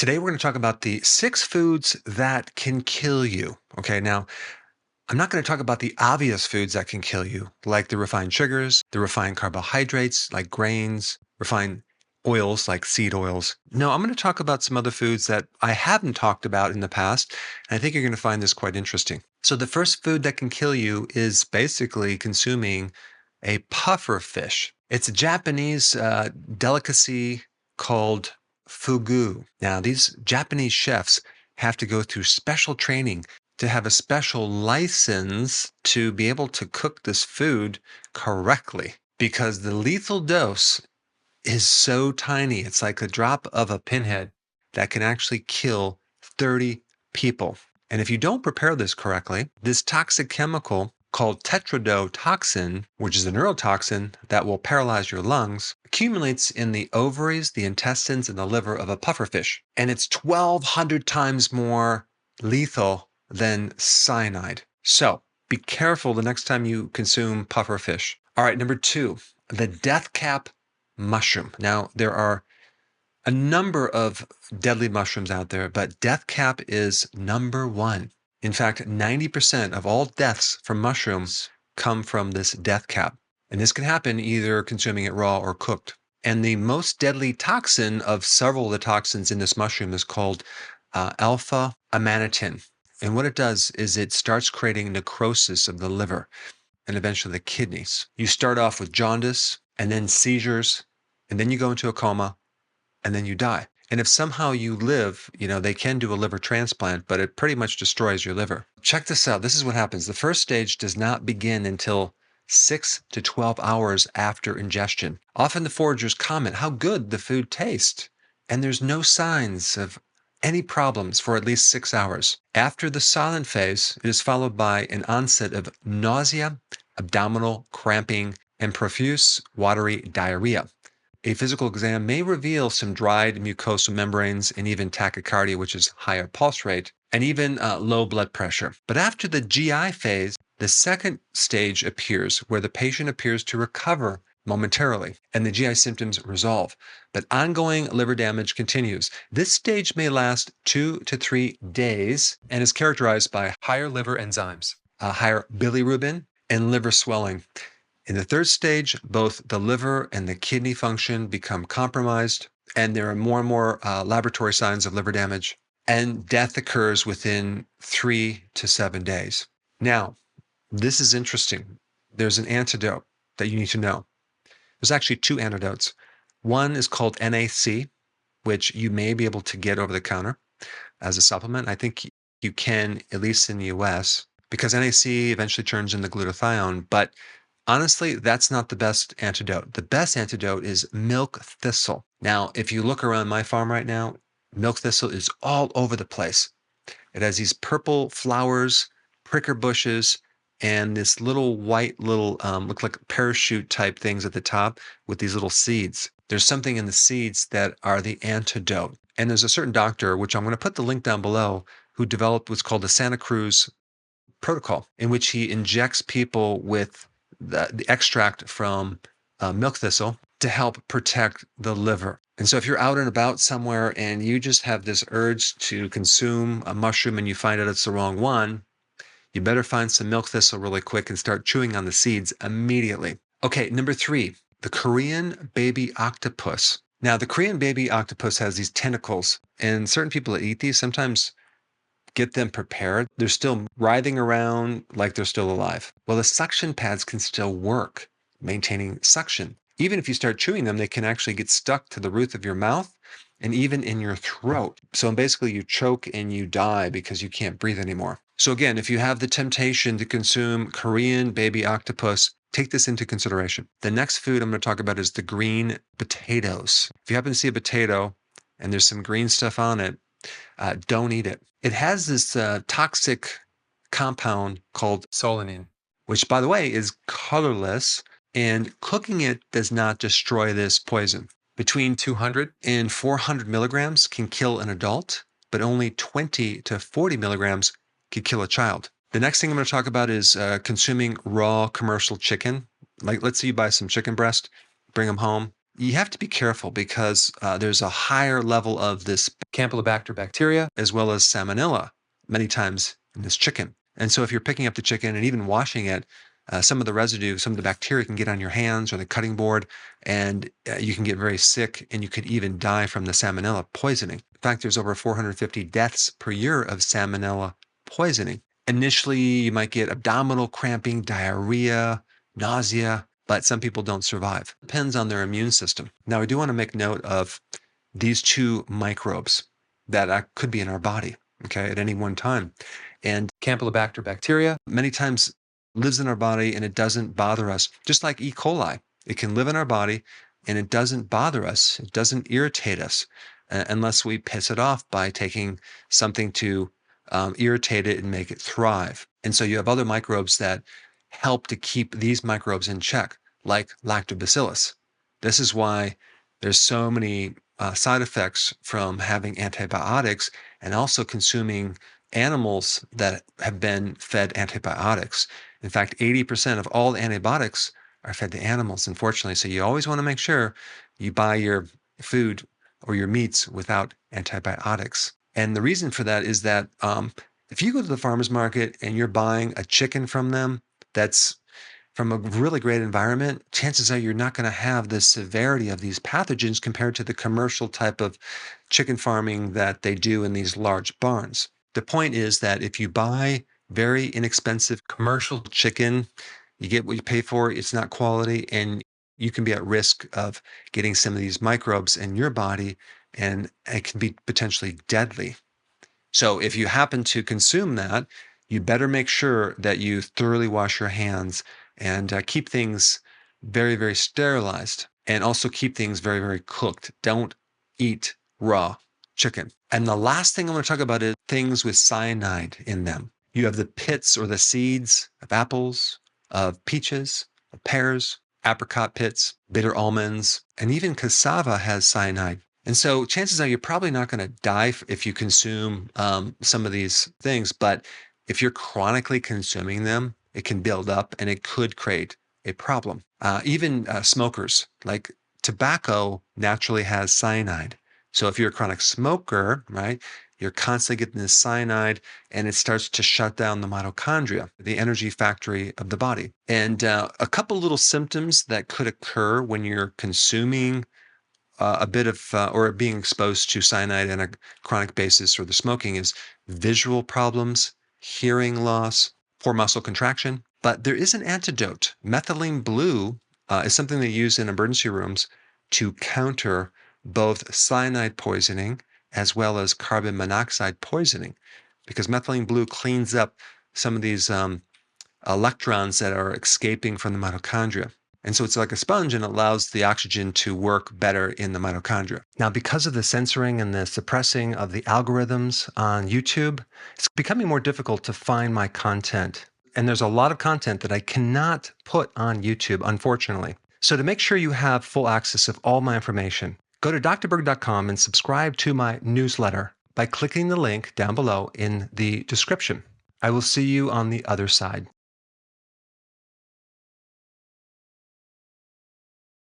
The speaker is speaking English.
Today, we're going to talk about the 6 foods that can kill you. Okay, now I'm not going to talk about the obvious foods that can kill you, like the refined sugars, the refined carbohydrates, like grains, refined oils, like seed oils. No, I'm going to talk about some other foods that I haven't talked about in the past. And I think you're going to find this quite interesting. So, the first food that can kill you is basically consuming a puffer fish. It's a Japanese delicacy called fugu. Now, these Japanese chefs have to go through special training to have a special license to be able to cook this food correctly because the lethal dose is so tiny. It's like a drop of a pinhead that can actually kill 30 people. And if you don't prepare this correctly, this toxic chemical called tetrodotoxin, which is a neurotoxin that will paralyze your lungs, accumulates in the ovaries, the intestines, and the liver of a pufferfish. And it's 1,200 times more lethal than cyanide. So be careful the next time you consume pufferfish. All right, number 2, the death cap mushroom. Now, there are a number of deadly mushrooms out there, but death cap is number 1. In fact, 90% of all deaths from mushrooms come from this death cap. And this can happen either consuming it raw or cooked. And the most deadly toxin of several of the toxins in this mushroom is called alpha amanitin. And what it does is it starts creating necrosis of the liver and eventually the kidneys. You start off with jaundice and then seizures, and then you go into a coma, and then you die. And if somehow you live, they can do a liver transplant, but it pretty much destroys your liver. Check this out. This is what happens. The first stage does not begin until 6 to 12 hours after ingestion. Often the foragers comment how good the food tastes, and there's no signs of any problems for at least 6 hours. After the silent phase, it is followed by an onset of nausea, abdominal cramping, and profuse watery diarrhea. A physical exam may reveal some dried mucosal membranes and even tachycardia, which is higher pulse rate, and even low blood pressure. But after the GI phase, the second stage appears where the patient appears to recover momentarily and the GI symptoms resolve. But ongoing liver damage continues. This stage may last 2 to 3 days and is characterized by higher liver enzymes, higher bilirubin, and liver swelling. In the third stage, both the liver and the kidney function become compromised, and there are more and more laboratory signs of liver damage, and death occurs within 3 to 7 days. Now, this is interesting. There's an antidote that you need to know. There's actually 2 antidotes. One is called NAC, which you may be able to get over the counter as a supplement. I think you can, at least in the US, because NAC eventually turns into glutathione, but honestly, that's not the best antidote. The best antidote is milk thistle. Now, if you look around my farm right now, milk thistle is all over the place. It has these purple flowers, pricker bushes, and this little white look like parachute type things at the top with these little seeds. There's something in the seeds that are the antidote. And there's a certain doctor, which I'm going to put the link down below, who developed what's called the Santa Cruz protocol, in which he injects people with the extract from milk thistle to help protect the liver. And so if you're out and about somewhere and you just have this urge to consume a mushroom and you find out it's the wrong one, you better find some milk thistle really quick and start chewing on the seeds immediately. Okay, number 3, the Korean baby octopus. Now, the Korean baby octopus has these tentacles, and certain people that eat these sometimes get them prepared. They're still writhing around like they're still alive. Well, the suction pads can still work, maintaining suction. Even if you start chewing them, they can actually get stuck to the roof of your mouth and even in your throat. So basically you choke and you die because you can't breathe anymore. So again, if you have the temptation to consume Korean baby octopus, take this into consideration. The next food I'm going to talk about is the green potatoes. If you happen to see a potato and there's some green stuff on it, don't eat it. It has this toxic compound called solanine, which, by the way, is colorless, and cooking it does not destroy this poison. Between 200 and 400 milligrams can kill an adult, but only 20 to 40 milligrams can kill a child. The next thing I'm going to talk about is consuming raw commercial chicken. Like, let's say you buy some chicken breast, bring them home, You have to be careful because there's a higher level of this Campylobacter bacteria as well as salmonella many times in this chicken. And so if you're picking up the chicken and even washing it, some of the residue, some of the bacteria can get on your hands or the cutting board, and you can get very sick and you could even die from the salmonella poisoning. In fact, there's over 450 deaths per year of salmonella poisoning. Initially, you might get abdominal cramping, diarrhea, nausea, but some people don't survive. Depends on their immune system. Now, I do want to make note of these two microbes that could be in our body, okay, at any one time. And Campylobacter bacteria many times lives in our body and it doesn't bother us, just like E. coli. It can live in our body and it doesn't bother us. It doesn't irritate us unless we piss it off by taking something to irritate it and make it thrive. And so you have other microbes that help to keep these microbes in check, like lactobacillus. This is why there's so many side effects from having antibiotics and also consuming animals that have been fed antibiotics. In fact, 80% of all antibiotics are fed to animals, unfortunately. So you always want to make sure you buy your food or your meats without antibiotics. And the reason for that is that if you go to the farmer's market and you're buying a chicken from them that's from a really great environment, chances are you're not going to have the severity of these pathogens compared to the commercial type of chicken farming that they do in these large barns. The point is that if you buy very inexpensive commercial chicken, you get what you pay for, it's not quality, and you can be at risk of getting some of these microbes in your body, and it can be potentially deadly. So if you happen to consume that, you better make sure that you thoroughly wash your hands and keep things very, very sterilized and also keep things very, very cooked. Don't eat raw chicken. And the last thing I want to talk about is things with cyanide in them. You have the pits or the seeds of apples, of peaches, of pears, apricot pits, bitter almonds, and even cassava has cyanide. And so chances are you're probably not going to die if you consume some of these things, but if you're chronically consuming them, it can build up and it could create a problem. Even smokers, like tobacco naturally has cyanide. So if you're a chronic smoker, right, you're constantly getting this cyanide and it starts to shut down the mitochondria, the energy factory of the body. And a couple little symptoms that could occur when you're consuming a bit of or being exposed to cyanide on a chronic basis or the smoking is visual problems, hearing loss, poor muscle contraction. But there is an antidote. Methylene blue is something they use in emergency rooms to counter both cyanide poisoning as well as carbon monoxide poisoning, because methylene blue cleans up some of these electrons that are escaping from the mitochondria. And so it's like a sponge and allows the oxygen to work better in the mitochondria. Now, because of the censoring and the suppressing of the algorithms on YouTube, it's becoming more difficult to find my content. And there's a lot of content that I cannot put on YouTube, unfortunately. So to make sure you have full access of all my information, go to drberg.com and subscribe to my newsletter by clicking the link down below in the description. I will see you on the other side.